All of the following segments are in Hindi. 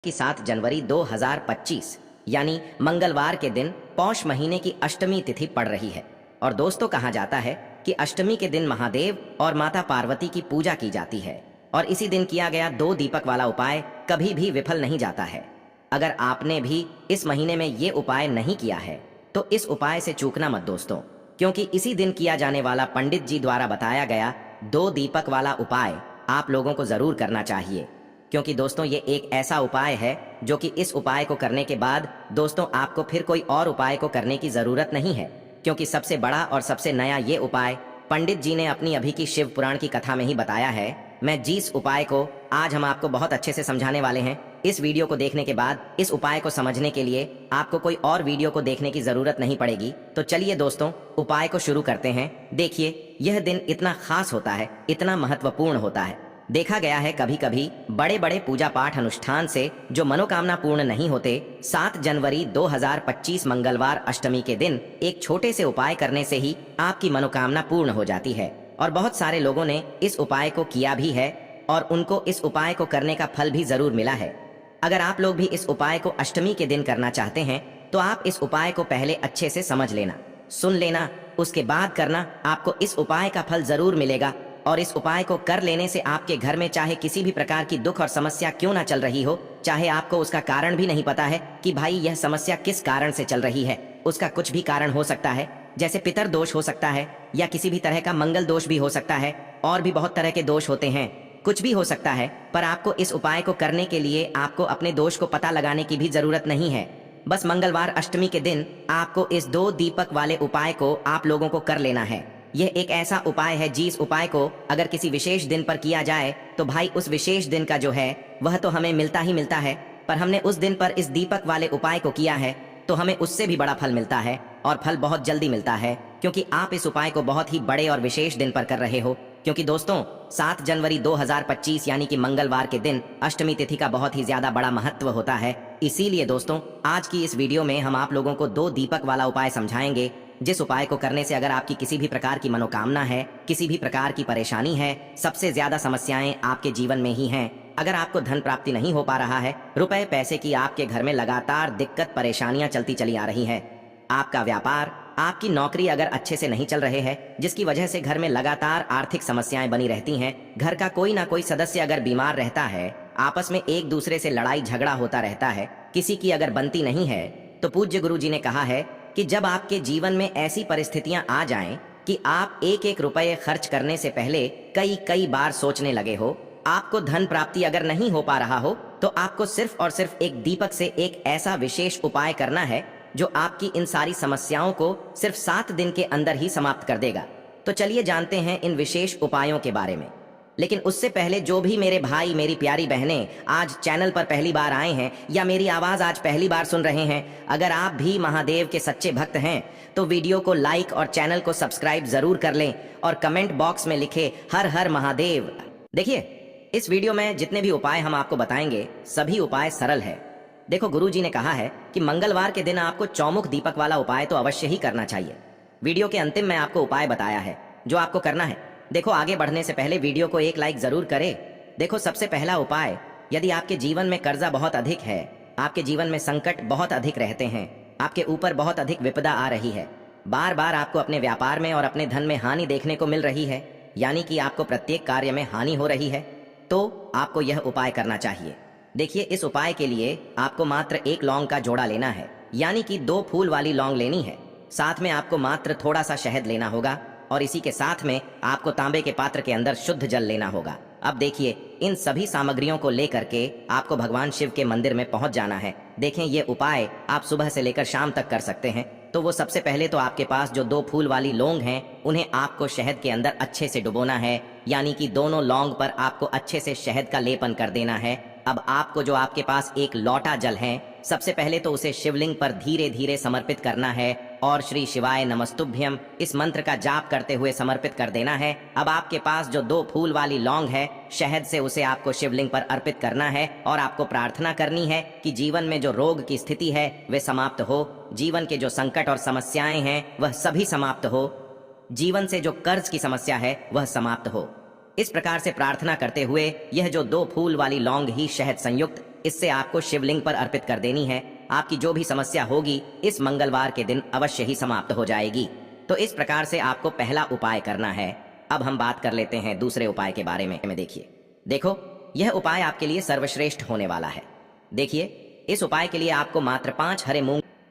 कि 7 जनवरी 2025 यानी मंगलवार के दिन पौष महीने की अष्टमी तिथि पड़ रही है। और दोस्तों, कहा जाता है कि अष्टमी के दिन महादेव और माता पार्वती की पूजा की जाती है और इसी दिन किया गया 2 दीपक वाला उपाय कभी भी विफल नहीं जाता है। अगर आपने भी इस महीने में ये उपाय नहीं किया है तो इस उपाय से चूकना मत दोस्तों, क्योंकि इसी दिन किया जाने वाला पंडित जी द्वारा बताया गया 2 दीपक वाला उपाय आप लोगों को जरूर करना चाहिए। क्योंकि दोस्तों, ये एक ऐसा उपाय है जो कि इस उपाय को करने के बाद दोस्तों आपको फिर कोई और उपाय को करने की जरूरत नहीं है, क्योंकि सबसे बड़ा और सबसे नया ये उपाय पंडित जी ने अपनी अभी की शिव पुराण की कथा में ही बताया है। मैं जिस उपाय को आज हम आपको बहुत अच्छे से समझाने वाले हैं, इस वीडियो को देखने के बाद इस उपाय को समझने के लिए आपको कोई और वीडियो को देखने की जरूरत नहीं पड़ेगी। तो चलिए दोस्तों, उपाय को शुरू करते हैं। देखिए, यह दिन इतना खास होता है, इतना महत्वपूर्ण होता है। देखा गया है कभी कभी बड़े बड़े पूजा पाठ अनुष्ठान से जो मनोकामना पूर्ण नहीं होते, 7 जनवरी 2025 मंगलवार अष्टमी के दिन एक छोटे से उपाय करने से ही आपकी मनोकामना पूर्ण हो जाती है। और बहुत सारे लोगों ने इस उपाय को किया भी है और उनको इस उपाय को करने का फल भी जरूर मिला है। अगर आप लोग भी इस उपाय को अष्टमी के दिन करना चाहते हैं तो आप इस उपाय को पहले अच्छे से समझ लेना, सुन लेना, उसके बाद करना। आपको इस उपाय का फल जरूर मिलेगा और इस उपाय को कर लेने से आपके घर में चाहे किसी भी प्रकार की दुख और समस्या क्यों ना चल रही हो, चाहे आपको उसका कारण भी नहीं पता है कि भाई यह समस्या किस कारण से चल रही है, उसका कुछ भी कारण हो सकता है, जैसे पितर दोष हो सकता है या किसी भी तरह का मंगल दोष भी हो सकता है, और भी बहुत तरह के दोष होते हैं, कुछ भी हो सकता है। पर आपको इस उपाय को करने के लिए आपको अपने दोष को पता लगाने की भी जरूरत नहीं है। बस मंगलवार अष्टमी के दिन आपको इस 2 दीपक वाले उपाय को आप लोगों को कर लेना है। यह एक ऐसा उपाय है जिस उपाय को अगर किसी विशेष दिन पर किया जाए तो भाई उस विशेष दिन का जो है वह तो हमें मिलता ही मिलता है, पर हमने उस दिन पर इस दीपक वाले उपाय को किया है तो हमें उससे भी बड़ा फल मिलता है और फल बहुत जल्दी मिलता है, क्योंकि आप इस उपाय को बहुत ही बड़े और विशेष दिन पर कर रहे हो। क्योंकि दोस्तों, 7 जनवरी 2025 यानी कि मंगलवार के दिन अष्टमी तिथि का बहुत ही ज्यादा बड़ा महत्व होता है। इसीलिए दोस्तों, आज की इस वीडियो में हम आप लोगों को 2 दीपक वाला उपाय समझाएंगे, जिस उपाय को करने से अगर आपकी किसी भी प्रकार की मनोकामना है, किसी भी प्रकार की परेशानी है, सबसे ज्यादा समस्याएं आपके जीवन में ही हैं, अगर आपको धन प्राप्ति नहीं हो पा रहा है, रुपए पैसे की आपके घर में लगातार दिक्कत परेशानियां चलती चली आ रही है, आपका व्यापार, आपकी नौकरी अगर अच्छे से नहीं चल रहे हैं, जिसकी वजह से घर में लगातार आर्थिक समस्याएं बनी रहती हैं, घर का कोई ना कोई सदस्य अगर बीमार रहता है, आपस में एक दूसरे से लड़ाई झगड़ा होता रहता है, किसी की अगर बनती नहीं है, तो पूज्य गुरु जी ने कहा है कि जब आपके जीवन में ऐसी परिस्थितियां आ जाएं कि आप एक एक रुपये खर्च करने से पहले कई कई बार सोचने लगे हो, आपको धन प्राप्ति अगर नहीं हो पा रहा हो, तो आपको सिर्फ और सिर्फ एक दीपक से एक ऐसा विशेष उपाय करना है जो आपकी इन सारी समस्याओं को सिर्फ 7 दिन के अंदर ही समाप्त कर देगा। तो चलिए जानते हैं इन विशेष उपायों के बारे में। लेकिन उससे पहले जो भी मेरे भाई मेरी प्यारी बहनें आज चैनल पर पहली बार आए हैं या मेरी आवाज आज पहली बार सुन रहे हैं, अगर आप भी महादेव के सच्चे भक्त हैं तो वीडियो को लाइक और चैनल को सब्सक्राइब जरूर कर लें और कमेंट बॉक्स में लिखे हर हर महादेव। देखिए, इस वीडियो में जितने भी उपाय हम आपको बताएंगे सभी उपाय सरल है। देखो, गुरुजी ने कहा है कि मंगलवार के दिन आपको चौमुख दीपक वाला उपाय तो अवश्य ही करना चाहिए। वीडियो के अंतिम में आपको उपाय बताया है जो आपको करना है। देखो, आगे बढ़ने से पहले वीडियो को एक लाइक जरूर करें। देखो, सबसे पहला उपाय, यदि आपके जीवन में कर्जा बहुत अधिक है, आपके जीवन में संकट बहुत अधिक रहते हैं, आपके ऊपर बहुत अधिक विपदा आ रही है, बार बार आपको अपने व्यापार में और अपने धन में हानि देखने को मिल रही है, यानी कि आपको प्रत्येक कार्य में हानि हो रही है, तो आपको यह उपाय करना चाहिए। देखिए, इस उपाय के लिए आपको मात्र 1 लौंग का जोड़ा लेना है, यानी कि 2 फूल वाली लौंग लेनी है। साथ में आपको मात्र थोड़ा सा शहद लेना होगा और इसी के साथ में आपको तांबे के पात्र के अंदर शुद्ध जल लेना होगा। अब देखिए, इन सभी सामग्रियों को लेकर के आपको भगवान शिव के मंदिर में पहुंच जाना है। देखें, ये उपाय आप सुबह से लेकर शाम तक कर सकते हैं। तो वो सबसे पहले तो आपके पास जो 2 फूल वाली लौंग हैं, उन्हें आपको शहद के अंदर अच्छे से डुबोना है, यानी कि दोनों लौंग पर आपको अच्छे से शहद का लेपन कर देना है। अब आपको जो आपके पास एक लोटा जल है, सबसे पहले तो उसे शिवलिंग पर धीरे धीरे समर्पित करना है और श्री शिवाय नमस्तुभ्यम इस मंत्र का जाप करते हुए समर्पित कर देना है। अब आपके पास जो 2 फूल वाली लौंग है, शहद से उसे आपको शिवलिंग पर अर्पित करना है और आपको प्रार्थना करनी है कि जीवन में जो रोग की स्थिति है वे समाप्त हो, जीवन के जो संकट और समस्याएं हैं वह सभी समाप्त हो, जीवन से जो कर्ज की समस्या है वह समाप्त हो। इस प्रकार से प्रार्थना करते हुए यह जो 2 फूल वाली लौंग ही शहद संयुक्त इससे आपको शिवलिंग पर अर्पित कर देनी है। आपकी जो भी समस्या होगी इस मंगलवार के दिन अवश्य ही समाप्त हो जाएगी। तो इस प्रकार से आपको पहला उपाय करना है। अब हम बात कर लेते हैं दूसरे उपाय के बारे में। देखो, यह उपाय आपके लिए सर्वश्रेष्ठ होने वाला है। देखिए, इस उपाय के लिए आपको मात्र 5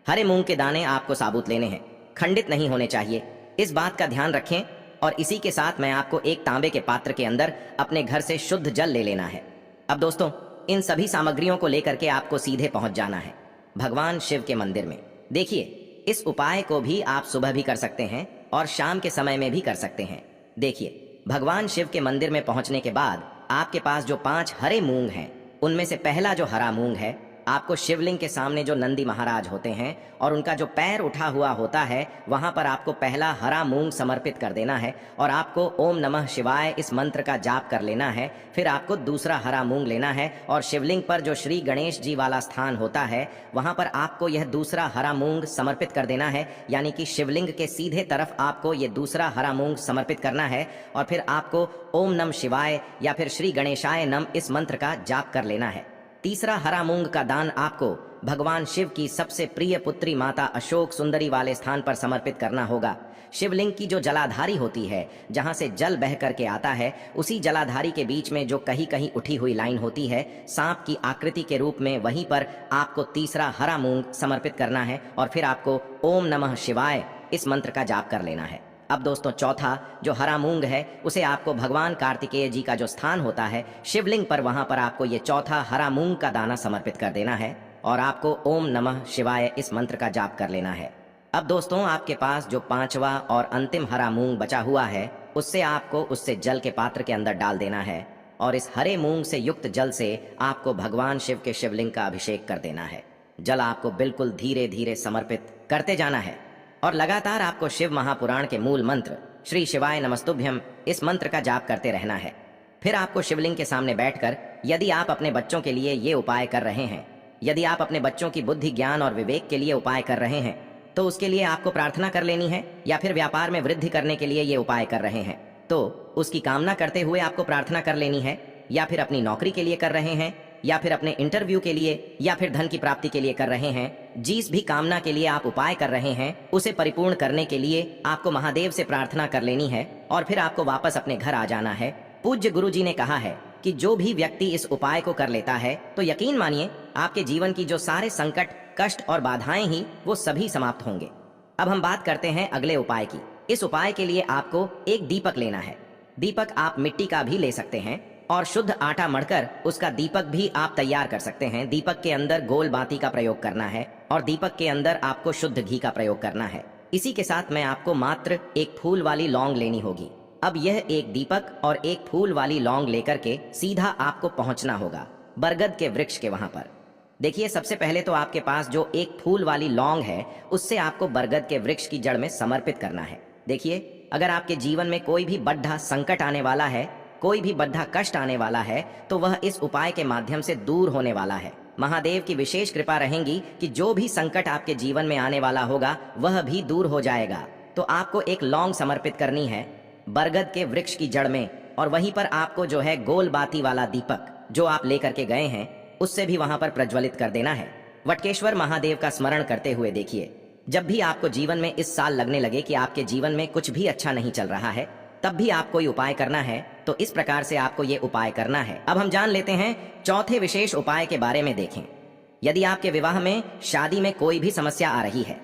हरे मूंग के दाने आपको साबुत लेने हैं, खंडित नहीं होने चाहिए। इस बात का ध्यान रखें। और इसी के साथ मैं आपको एक तांबे के पात्र के अंदर अपने घर से शुद्ध जल ले लेना है। अब दोस्तों, इन सभी सामग्रियों को लेकर के आपको सीधे पहुंच जाना है भगवान शिव के मंदिर में। देखिए, इस उपाय को भी आप सुबह भी कर सकते हैं और शाम के समय में भी कर सकते हैं। देखिए, भगवान शिव के मंदिर में पहुंचने के बाद आपके पास जो 5 हरे मूंग हैं, उनमें से पहला जो हरा मूंग है, आपको शिवलिंग के सामने जो नंदी महाराज होते हैं और उनका जो पैर उठा हुआ होता है, वहां पर आपको पहला हरा मूंग समर्पित कर देना है और आपको ओम नमः शिवाय इस मंत्र का जाप कर लेना है। फिर आपको दूसरा हरा मूंग लेना है और शिवलिंग पर जो श्री गणेश जी वाला स्थान होता है, वहां पर आपको यह दूसरा हरा मूंग समर्पित कर देना है। यानी कि शिवलिंग के सीधे तरफ आपको यह दूसरा हरा मूंग समर्पित करना है और फिर आपको ओम नमः शिवाय या फिर श्री गणेशाय नम इस मंत्र का जाप कर लेना है। तीसरा हरा मूंग का दान आपको भगवान शिव की सबसे प्रिय पुत्री माता अशोक सुंदरी वाले स्थान पर समर्पित करना होगा। शिवलिंग की जो जलाधारी होती है, जहां से जल बह करके आता है, उसी जलाधारी के बीच में जो कहीं कहीं उठी हुई लाइन होती है सांप की आकृति के रूप में, वहीं पर आपको तीसरा हरा मूंग समर्पित करना है और फिर आपको ओम नमः शिवाय इस मंत्र का जाप कर लेना है। अब दोस्तों, चौथा जो हरा मूंग है, उसे आपको भगवान कार्तिकेय जी का जो स्थान होता है शिवलिंग पर, वहां पर आपको ये चौथा हरा मूंग का दाना समर्पित कर देना है और आपको ओम नमः शिवाय इस मंत्र का जाप कर लेना है। अब दोस्तों, आपके पास जो 5वां और अंतिम हरा मूंग बचा हुआ है, उससे आपको उससे जल के पात्र के अंदर डाल देना है और इस हरे मूंग से युक्त जल से आपको भगवान शिव के शिवलिंग का अभिषेक कर देना है। जल आपको बिल्कुल धीरे धीरे समर्पित करते जाना है और लगातार आपको शिव महापुराण के मूल मंत्र श्री शिवाय नमस्तुभ्यम इस मंत्र का जाप करते रहना है। फिर आपको शिवलिंग के सामने बैठकर, यदि आप अपने बच्चों के लिए ये उपाय कर रहे हैं, यदि आप अपने बच्चों की बुद्धि ज्ञान और विवेक के लिए उपाय कर रहे हैं, तो उसके लिए आपको प्रार्थना कर लेनी है। या फिर व्यापार में वृद्धि करने के लिए ये उपाय कर रहे हैं तो उसकी कामना करते हुए आपको प्रार्थना कर लेनी है। या फिर अपनी नौकरी के लिए कर रहे हैं, या फिर अपने इंटरव्यू के लिए, या फिर धन की प्राप्ति के लिए कर रहे हैं, जिस भी कामना के लिए आप उपाय कर रहे हैं उसे परिपूर्ण करने के लिए आपको महादेव से प्रार्थना कर लेनी है और फिर आपको वापस अपने घर आ जाना है। पूज्य गुरु जी ने कहा है कि जो भी व्यक्ति इस उपाय को कर लेता है तो यकीन मानिए आपके जीवन की जो सारे संकट, कष्ट और बाधाएं ही वो सभी समाप्त होंगे। अब हम बात करते हैं अगले उपाय की। इस उपाय के लिए आपको एक दीपक लेना है। दीपक आप मिट्टी का भी ले सकते हैं और शुद्ध आटा मढ़कर उसका दीपक भी आप तैयार कर सकते हैं। दीपक के अंदर गोल बाती का प्रयोग करना है और दीपक के अंदर आपको शुद्ध घी का प्रयोग करना है। इसी के साथ में आपको मात्र एक फूल वाली लौंग लेनी होगी। अब यह एक दीपक और एक फूल वाली लौंग लेकर के सीधा आपको पहुंचना होगा बरगद के वृक्ष के वहां पर। देखिए, सबसे पहले तो आपके पास जो एक फूल वाली लौंग है उससे आपको बरगद के वृक्ष की जड़ में समर्पित करना है। देखिए, अगर आपके जीवन में कोई भी बड़ा संकट आने वाला है, कोई भी बड़ा कष्ट आने वाला है, तो वह इस उपाय के माध्यम से दूर होने वाला है। महादेव की विशेष कृपा रहेगी कि जो भी संकट आपके जीवन में आने वाला होगा वह भी दूर हो जाएगा। तो आपको एक लौंग समर्पित करनी है बरगद के वृक्ष की जड़ में और वहीं पर आपको जो है गोल बाती वाला दीपक जो आप लेकर के गए हैं उससे भी वहां पर प्रज्वलित कर देना है। वटकेश्वर महादेव का स्मरण करते हुए देखिए, जब भी आपको जीवन में इस साल लगने लगे कि आपके जीवन में कुछ भी अच्छा नहीं चल रहा है, तब भी आपको ये उपाय करना है। तो इस प्रकार से आपको ये उपाय करना है। अब हम जान लेते हैं चौथे विशेष उपाय के बारे में। देखें, यदि आपके विवाह में, शादी में कोई भी समस्या आ रही है,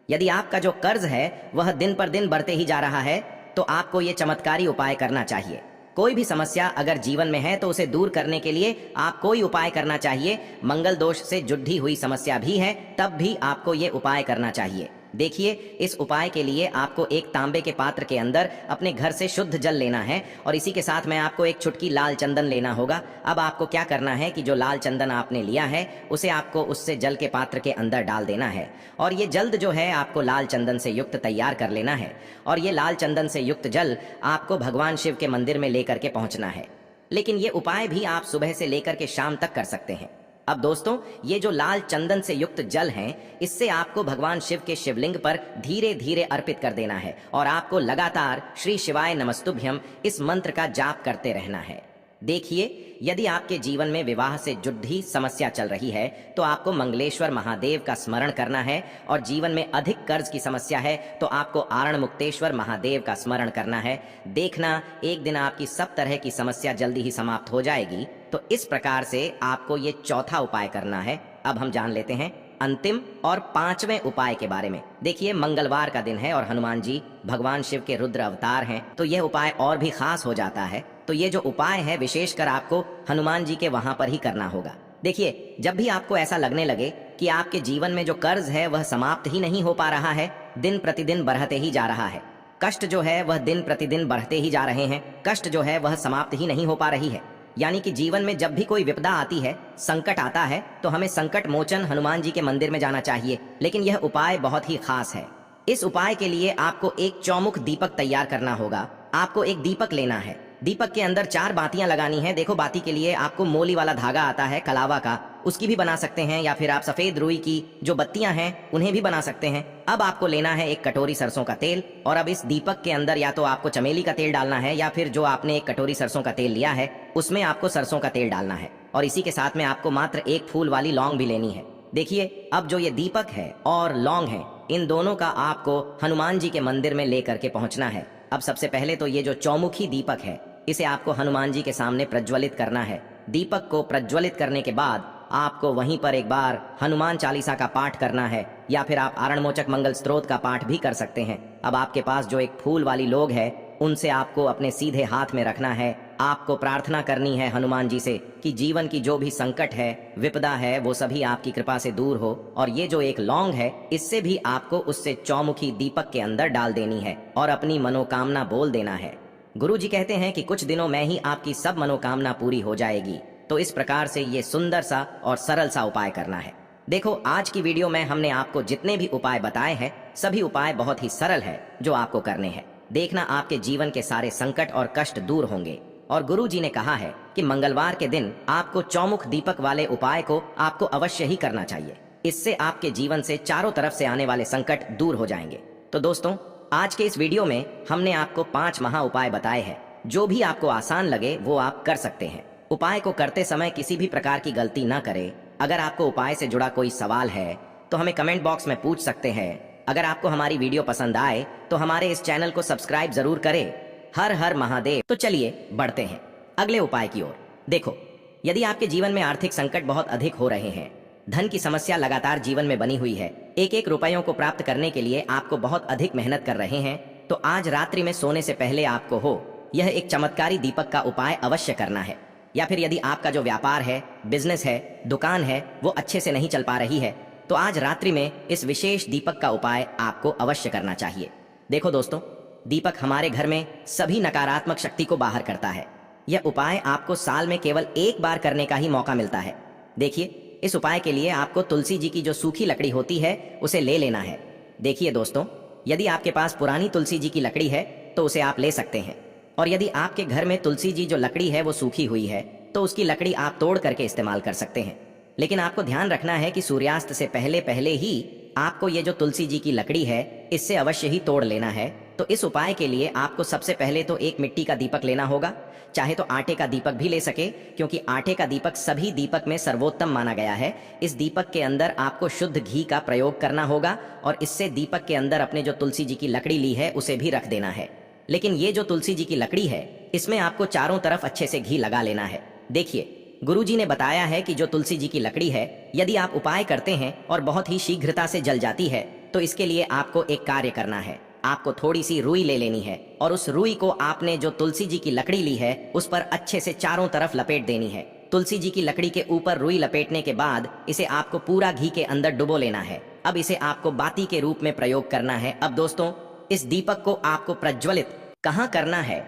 यदि आपका जो कर्ज है वह दिन पर दिन बढ़ते ही जा रहा है, तो आपको ये चमत्कारी उपाय करना चाहिए। कोई भी समस्या अगर जीवन में है तो उसे दूर करने के लिए आप कोई उपाय करना चाहिए। मंगल दोष से जुड़ी हुई समस्या भी है तब भी आपको ये उपाय करना चाहिए। देखिए, इस उपाय के लिए आपको एक तांबे के पात्र के अंदर अपने घर से शुद्ध जल लेना है और इसी के साथ में आपको एक चुटकी लाल चंदन लेना होगा। अब आपको क्या करना है कि जो लाल चंदन आपने लिया है उसे आपको उससे जल के पात्र के अंदर डाल देना है और ये जल्द जो है आपको लाल चंदन से युक्त तैयार कर लेना है और ये लाल चंदन से युक्त जल आपको भगवान शिव के मंदिर में लेकर के पहुंचना है। लेकिन ये उपाय भी आप सुबह से लेकर के शाम तक कर सकते हैं। अब दोस्तों, ये जो लाल चंदन से युक्त जल हैं, इससे आपको भगवान शिव के शिवलिंग पर धीरे धीरे अर्पित कर देना है और आपको लगातार श्री शिवाय नमस्तुभ्यम इस मंत्र का जाप करते रहना है। देखिए, यदि आपके जीवन में विवाह से जुड़ी समस्या चल रही है तो आपको मंगलेश्वर महादेव का स्मरण करना है, और जीवन में अधिक कर्ज की समस्या है तो आपको आरण मुक्तेश्वर महादेव का स्मरण करना है। देखना, एक दिन आपकी सब तरह की समस्या जल्दी ही समाप्त हो जाएगी। तो इस प्रकार से आपको ये चौथा उपाय करना है। अब हम जान लेते हैं अंतिम और पांचवें उपाय के बारे में। देखिए, मंगलवार का दिन है और हनुमान जी भगवान शिव के रुद्र अवतार हैं, तो यह उपाय और भी खास हो जाता है। तो ये जो उपाय है विशेषकर आपको हनुमान जी के वहां पर ही करना होगा। देखिए, जब भी आपको ऐसा लगने लगे कि आपके जीवन में जो कर्ज है वह समाप्त ही नहीं हो पा रहा है, दिन प्रतिदिन बढ़ते ही जा रहा है, कष्ट जो है वह दिन प्रतिदिन बढ़ते ही जा रहे हैं, कष्ट जो है वह समाप्त ही नहीं हो पा रही है, यानी कि जीवन में जब भी कोई विपदा आती है, संकट आता है, तो हमें संकट मोचन हनुमान जी के मंदिर में जाना चाहिए। लेकिन यह उपाय बहुत ही खास है। इस उपाय के लिए आपको एक चौमुख दीपक तैयार करना होगा। आपको एक दीपक लेना है, दीपक के अंदर 4 बातियां लगानी है। देखो, बाती के लिए आपको मोली वाला धागा आता है कलावा का, उसकी भी बना सकते हैं, या फिर आप सफेद रुई की जो बत्तियां हैं उन्हें भी बना सकते हैं। अब आपको लेना है एक कटोरी सरसों का तेल, और अब इस दीपक के अंदर या तो आपको चमेली का तेल डालना है, या फिर जो आपने एक कटोरी सरसों का तेल लिया है उसमें आपको सरसों का तेल डालना है, और इसी के साथ में आपको मात्र एक फूल वाली लौंग भी लेनी है। देखिए, अब जो ये दीपक है और लौंग है, इन दोनों का आपको हनुमान जी के मंदिर में लेकर के पहुंचना है। अब सबसे पहले तो ये जो चौमुखी दीपक है, इसे आपको हनुमान जी के सामने प्रज्वलित करना है। दीपक को प्रज्वलित करने के बाद आपको वहीं पर एक बार हनुमान चालीसा का पाठ करना है, या फिर आप आरणमोचक मंगल स्तोत्र का पाठ भी कर सकते हैं। अब आपके पास जो एक फूल वाली लोग है, उनसे आपको अपने सीधे हाथ में रखना है। आपको प्रार्थना करनी है हनुमान जी से कि जीवन की जो भी संकट है, विपदा है, वो सभी आपकी कृपा से दूर हो। और ये जो एक लौंग है, इससे भी आपको उससे चौमुखी दीपक के अंदर डाल देनी है और अपनी मनोकामना बोल देना है। गुरु जी कहते हैं कि कुछ दिनों में ही आपकी सब मनोकामना पूरी हो जाएगी। तो इस प्रकार से ये सुंदर सा और सरल सा उपाय करना है। देखो, आज की वीडियो में हमने आपको जितने भी उपाय बताए हैं, सभी उपाय बहुत ही सरल है जो आपको करने हैं। देखना, आपके जीवन के सारे संकट और कष्ट दूर होंगे। और गुरु जी ने कहा है कि मंगलवार के दिन आपको चौमुख दीपक वाले उपाय को आपको अवश्य ही करना चाहिए। इससे आपके जीवन से चारों तरफ से आने वाले संकट दूर हो जाएंगे। तो दोस्तों, आज के इस वीडियो में हमने आपको 5 महा उपाय बताए हैं। जो भी आपको आसान लगे वो आप कर सकते हैं। उपाय को करते समय किसी भी प्रकार की गलती ना करें। अगर आपको उपाय से जुड़ा कोई सवाल है तो हमें कमेंट बॉक्स में पूछ सकते हैं। अगर आपको हमारी वीडियो पसंद आए तो हमारे इस चैनल को सब्सक्राइब जरूर करें। हर हर महादेव। तो चलिए बढ़ते हैं अगले उपाय की ओर। देखो, यदि आपके जीवन में आर्थिक संकट बहुत अधिक हो रहे हैं, धन की समस्या लगातार जीवन में बनी हुई है, एक एक रुपयों को प्राप्त करने के लिए आपको बहुत अधिक मेहनत कर रहे हैं, तो आज रात्रि में सोने से पहले आपको हो यह एक चमत्कारी दीपक का उपाय अवश्य करना है। या फिर यदि आपका जो व्यापार है, बिजनेस है, दुकान है, वो अच्छे से नहीं चल पा रही है, तो आज रात्रि में इस विशेष दीपक का उपाय आपको अवश्य करना चाहिए। देखो दोस्तों, दीपक हमारे घर में सभी नकारात्मक शक्ति को बाहर करता है। यह उपाय आपको साल में केवल एक बार करने का ही मौका मिलता है। देखिए, इस उपाय के लिए आपको तुलसी जी की जो सूखी लकड़ी होती है उसे ले लेना है। देखिए दोस्तों, यदि आपके पास पुरानी तुलसी जी की लकड़ी है तो उसे आप ले सकते हैं, और यदि आपके घर में तुलसी जी जो लकड़ी है वो सूखी हुई है तो उसकी लकड़ी आप तोड़ करके इस्तेमाल कर सकते हैं। लेकिन आपको ध्यान रखना है कि सूर्यास्त से पहले पहले ही आपको ये जो तुलसी जी की लकड़ी है इससे अवश्य ही तोड़ लेना है। तो इस उपाय के लिए आपको सबसे पहले तो एक मिट्टी का दीपक लेना होगा, चाहे तो आटे का दीपक भी ले सके, क्योंकि आटे का दीपक सभी दीपक में सर्वोत्तम माना गया है। इस दीपक के अंदर आपको शुद्ध घी का प्रयोग करना होगा, और इससे दीपक के अंदर अपने जो तुलसी जी की लकड़ी ली है उसे भी रख देना है। लेकिन ये जो तुलसी जी की लकड़ी है, इसमें आपको चारों तरफ अच्छे से घी लगा लेना है। देखिए, गुरु जी ने बताया है कि जो तुलसी जी की लकड़ी है, यदि आप उपाय करते हैं और बहुत ही शीघ्रता से जल जाती है, तो इसके लिए आपको एक कार्य करना है। आपको थोड़ी सी रुई ले लेनी है, और उस रुई को आपने जो तुलसी जी की लकड़ी ली है उस पर अच्छे से चारों तरफ लपेट देनी है। तुलसी जी की लकड़ी के ऊपर रुई लपेटने के बाद इसे आपको पूरा घी के अंदर डुबो लेना है। अब इसे आपको बाती के रूप में प्रयोग करना है। अब दोस्तों, इस दीपक को आपको प्रज्वलित कहाँ करना है?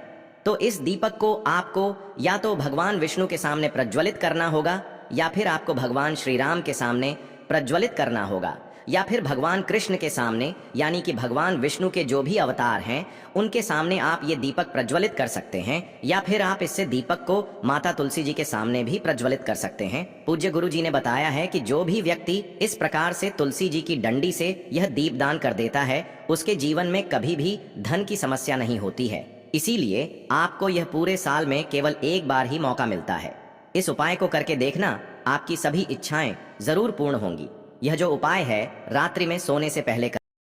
तो इस दीपक को आपको या तो भगवान विष्णु के सामने प्रज्वलित करना होगा, या फिर आपको भगवान श्री राम के सामने प्रज्वलित करना होगा, या फिर भगवान कृष्ण के सामने, यानी कि भगवान विष्णु के जो भी अवतार हैं उनके सामने आप ये दीपक प्रज्वलित कर सकते हैं, या फिर आप इससे दीपक को माता तुलसी जी के सामने भी प्रज्वलित कर सकते हैं। पूज्य गुरु जी ने बताया है कि जो भी व्यक्ति इस प्रकार से तुलसी जी की डंडी से यह दीप दान कर देता है, उसके जीवन में कभी भी धन की समस्या नहीं होती है। इसीलिए आपको यह पूरे साल में केवल एक बार ही मौका मिलता है। इस उपाय को करके देखना, आपकी सभी इच्छाएं जरूर पूर्ण होंगी। यह जो उपाय है रात्रि में सोने से पहले